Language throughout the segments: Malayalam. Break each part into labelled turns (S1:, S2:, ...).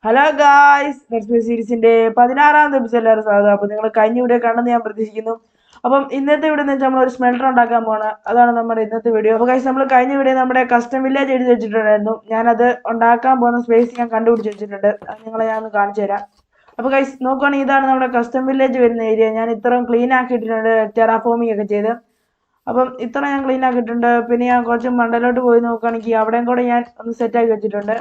S1: ഹലോ ഗായ്സ്, നെക്സ്റ്റ് സീരീസിന്റെ 16ാമത്തെ എപ്പിസോഡിലാണ് സ്വാഗതം. അപ്പോൾ നിങ്ങൾ കഴിഞ്ഞ വീഡിയോ കണ്ടെന്ന് ഞാൻ പ്രതീക്ഷിക്കുന്നു. അപ്പം ഇന്നത്തെ വീഡിയോ എന്ന് വെച്ചാൽ നമ്മൾ ഒരു സ്മെൽട്ടർ ഉണ്ടാക്കാൻ പോവാണ്. അതാണ് നമ്മുടെ ഇന്നത്തെ വീഡിയോ. അപ്പോൾ ഗായ്സ്, നമ്മൾ കഴിഞ്ഞ വീഡിയോ നമ്മുടെ കസ്റ്റം വില്ലേജ് എഴുതി വെച്ചിട്ടുണ്ടായിരുന്നു. ഞാനത് ഉണ്ടാക്കാൻ പോകുന്ന സ്പേസ് ഞാൻ കണ്ടുപിടിച്ച് വെച്ചിട്ടുണ്ട്. അത് നിങ്ങളെ ഞാൻ ഒന്ന് കാണിച്ചു തരാം. അപ്പോൾ ഗൈസ് നോക്കുകയാണെങ്കിൽ ഇതാണ് നമ്മുടെ കസ്റ്റം വില്ലേജ് വരുന്ന ഏരിയ. ഞാൻ ഇത്രയും ക്ലീൻ ആക്കിയിട്ടുണ്ട്, ടെറാഫോമിംഗ് ഒക്കെ ചെയ്ത്. അപ്പം ഇത്ര ഞാൻ ക്ലീൻ ആക്കിയിട്ടുണ്ട്. പിന്നെ ഞാൻ കുറച്ച് മണ്ടലോട്ട് പോയി നോക്കുകയാണെങ്കിൽ അവിടെയും കൂടെ ഞാൻ ഒന്ന് സെറ്റാക്കി വെച്ചിട്ടുണ്ട്.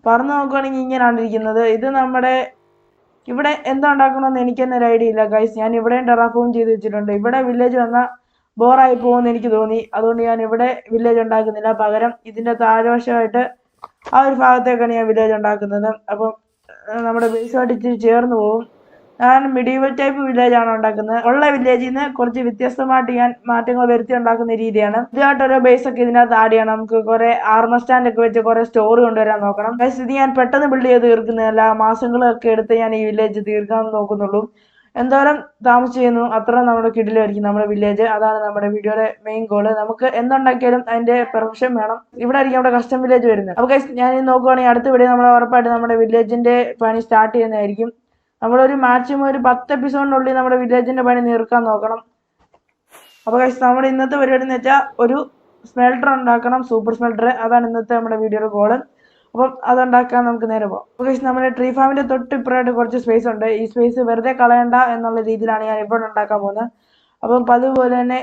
S1: പറന്ന് നോക്കുകയാണെങ്കിൽ ഇങ്ങനെയാണ് ഇരിക്കുന്നത്. ഇത് നമ്മുടെ ഇവിടെ എന്താ ഉണ്ടാക്കണമെന്ന് എനിക്ക് തന്നെ ഒരു ഐഡിയ ഇല്ല ഗൈസ്. ഞാൻ ഇവിടെയും ടെറാഫോം ചെയ്ത് വെച്ചിട്ടുണ്ട്. ഇവിടെ വില്ലേജ് വന്നാൽ ബോറായി പോകുമെന്ന് എനിക്ക് തോന്നി. അതുകൊണ്ട് ഞാൻ ഇവിടെ വില്ലേജ് ഉണ്ടാക്കുന്നില്ല. പകരം ഇതിൻ്റെ താഴ്വശമായിട്ട് ആ ഒരു ഭാഗത്തേക്കാണ് ഞാൻ വില്ലേജ് ഉണ്ടാക്കുന്നത്. അപ്പം നമ്മുടെ ബേസുമായിട്ട് ഇച്ചിരി ചേർന്ന് പോകും. ഞാൻ മിഡീവൽ ടൈപ്പ് വില്ലേജ് ആണ് ഉണ്ടാക്കുന്നത്. ഉള്ള വില്ലേജിൽ നിന്ന് കുറച്ച് വ്യത്യസ്തമായിട്ട് ഞാൻ മാറ്റങ്ങൾ വരുത്തി ഉണ്ടാക്കുന്ന രീതിയാണ്. ഇതായിട്ടൊരു ബേസ് ഒക്കെ ഇതിനകത്ത് ആഡ് ചെയ്യണം. നമുക്ക് കുറെ ആർമർ സ്റ്റാൻഡ് ഒക്കെ വെച്ച് കുറെ സ്റ്റോർ കൊണ്ടുവരാൻ നോക്കണം. ഇത് ഞാൻ പെട്ടെന്ന് ബിൽഡ് ചെയ്ത് തീർക്കുന്നതല്ല. മാസങ്ങളൊക്കെ എടുത്ത് ഞാൻ ഈ വില്ലേജ് തീർക്കാൻ നോക്കുന്നുള്ളൂ. എന്തോരം താമസിച്ച് ചെയ്യുന്നു അത്ര നമ്മുടെ കിടിലായിരിക്കും നമ്മുടെ വില്ലേജ്. അതാണ് നമ്മുടെ വീഡിയോയുടെ മെയിൻ ഗോള്. നമുക്ക് എന്തുണ്ടാക്കിയാലും അതിന്റെ പെർഫെക്ഷൻ വേണം. ഇവിടെ ആയിരിക്കും നമ്മുടെ കസ്റ്റം വില്ലേജ് വരുന്നത്. അപ്പോൾ ഞാൻ നോക്കുവാണെങ്കിൽ അടുത്ത വീഡിയോ നമ്മൾ ഉറപ്പായിട്ട് നമ്മുടെ വില്ലേജിന്റെ പണി സ്റ്റാർട്ട് ചെയ്യുന്നതായിരിക്കും. നമ്മളൊരു മാക്സിമം ഒരു 10 എപ്പിസോഡിനുള്ളിൽ നമ്മുടെ വില്ലേജിന്റെ പണി തീർക്കാൻ നോക്കണം. അപ്പോൾ നമ്മുടെ ഇന്നത്തെ പരിപാടി എന്ന് വെച്ചാൽ ഒരു സ്മെൽട്ടർ ഉണ്ടാക്കണം, സൂപ്പർ സ്മെൽട്ടർ. അതാണ് ഇന്നത്തെ നമ്മുടെ വീഡിയോയുടെ ഗോള്. അപ്പം അതുണ്ടാക്കാൻ നമുക്ക് നേരെ പോകാം. അപ്പോൾ നമ്മുടെ ട്രീ ഫാമിന്റെ തൊട്ട് ഇപ്പുറമായിട്ട് കുറച്ച് സ്പേസ് ഉണ്ട്. ഈ സ്പേസ് വെറുതെ കളയണ്ട എന്നുള്ള രീതിയിലാണ് ഞാൻ ഇവിടെ ഉണ്ടാക്കാൻ പോകുന്നത്. അപ്പം അതുപോലെ തന്നെ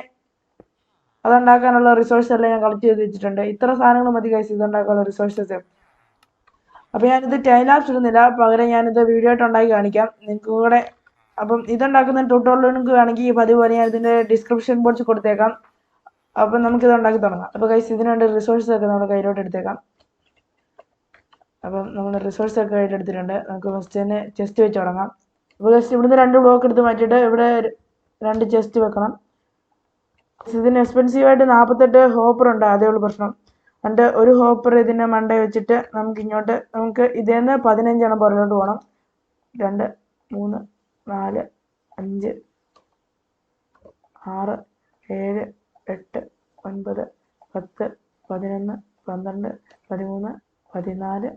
S1: അതുണ്ടാക്കാനുള്ള റിസോഴ്സ് എല്ലാം ഞാൻ കളക്ട് ചെയ്ത് വെച്ചിട്ടുണ്ട്. ഇത്ര സാധനങ്ങൾ മതി ഗൈസ് ഇതുണ്ടാക്കാനുള്ള റിസോഴ്സസ്. അപ്പോൾ ഞാനിത് ടൈം ലാപ്സ് ഇടുന്നില്ല, പകരം ഞാനിത് വീഡിയോ ആയിട്ട് ഉണ്ടാക്കി കാണിക്കാം നിങ്ങൾക്ക് കൂടെ. അപ്പം ഇതുണ്ടാക്കുന്ന ട്യൂട്ടോറിയൽ നിങ്ങൾക്ക് വേണമെങ്കിൽ പതിപോലെ ഞാൻ ഇതിൻ്റെ ഡിസ്ക്രിപ്ഷൻ ബോക്സ് കൊടുത്തേക്കാം. അപ്പം നമുക്കിത് ഉണ്ടാക്കി തുടങ്ങാം. അപ്പോൾ ഗൈസ് ഇതിന് വേണ്ട റിസോഴ്സസ് ഒക്കെ നമ്മുടെ കയ്യിലോട്ട് എടുത്തേക്കാം. അപ്പം നമ്മൾ റിസോഴ്സ് ഒക്കെ കയ്യിലെടുത്തിട്ടുണ്ട്. നമുക്ക് ഫസ്റ്റ് തന്നെ ചെസ്റ്റ് വെച്ച് തുടങ്ങാം. അപ്പോൾ ഗൈസ് ഇവിടുന്ന് 2 ബ്ലോക്ക് എടുത്ത് മാറ്റിയിട്ട് ഇവിടെ 2 ചെസ്റ്റ് വെക്കണം. ഇതിന് എക്സ്പെൻസീവായിട്ട് 48 ഹോപ്പർ ഉണ്ട്, അതേ ഉള്ളൂ പ്രശ്നം. എന്നിട്ട് ഒരു ഹോപ്പർ ഇതിൻ്റെ മണ്ട വെച്ചിട്ട് നമുക്ക് ഇതേന്ന് 15 എണ്ണം പുറകിലോട്ട് പോകണം. 2 3 4 5 6 7 8 9 10 11 12 13 14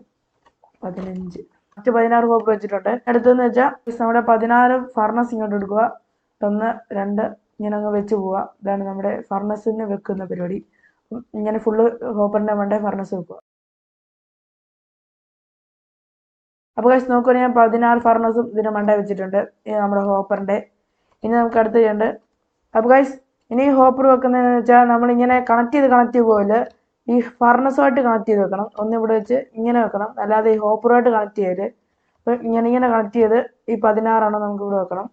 S1: 15 16 ഹോപ്പർ വെച്ചിട്ടുണ്ട്. അടുത്തെന്ന് വെച്ചാൽ നമ്മുടെ 16 ഫർണസ് ഇങ്ങോട്ട് എടുക്കുക. 1 2 ഇങ്ങനെ അങ്ങ് വെച്ച് പോവുക. ഇതാണ് നമ്മുടെ ഫർണസിന് വെക്കുന്ന പരിപാടി. ഇങ്ങനെ ഫുള്ള് ഹോപ്പറിൻ്റെ മണ്ടേ ഫർണസ് വെക്കുക. അപ്പോൾ നോക്കുകയാണെങ്കിൽ ഞാൻ 16 ഫർണസും ഇതിൻ്റെ മണ്ടേ വെച്ചിട്ടുണ്ട്. ഇത് നമ്മുടെ ഹോപ്പറിൻ്റെ. ഇനി നമുക്ക് അടുത്ത് ചെയ്യേണ്ടത്, അപ്പോൾ ഇനി ഹോപ്പർ വെക്കുന്നതെന്ന് വെച്ചാൽ നമ്മളിങ്ങനെ കണക്ട് ചെയ്ത് പോകില്ല. ഈ ഫർണസുമായിട്ട് കണക്ട് ചെയ്ത് വെക്കണം. ഒന്ന് ഇവിടെ വെച്ച് ഇങ്ങനെ വെക്കണം, അല്ലാതെ ഈ ഹോപ്പറുമായിട്ട് കണക്ട് ചെയ്യരുത്. അപ്പം ഇങ്ങനെ കണക്ട് ചെയ്ത് ഈ 16 നമുക്ക് ഇവിടെ വെക്കണം.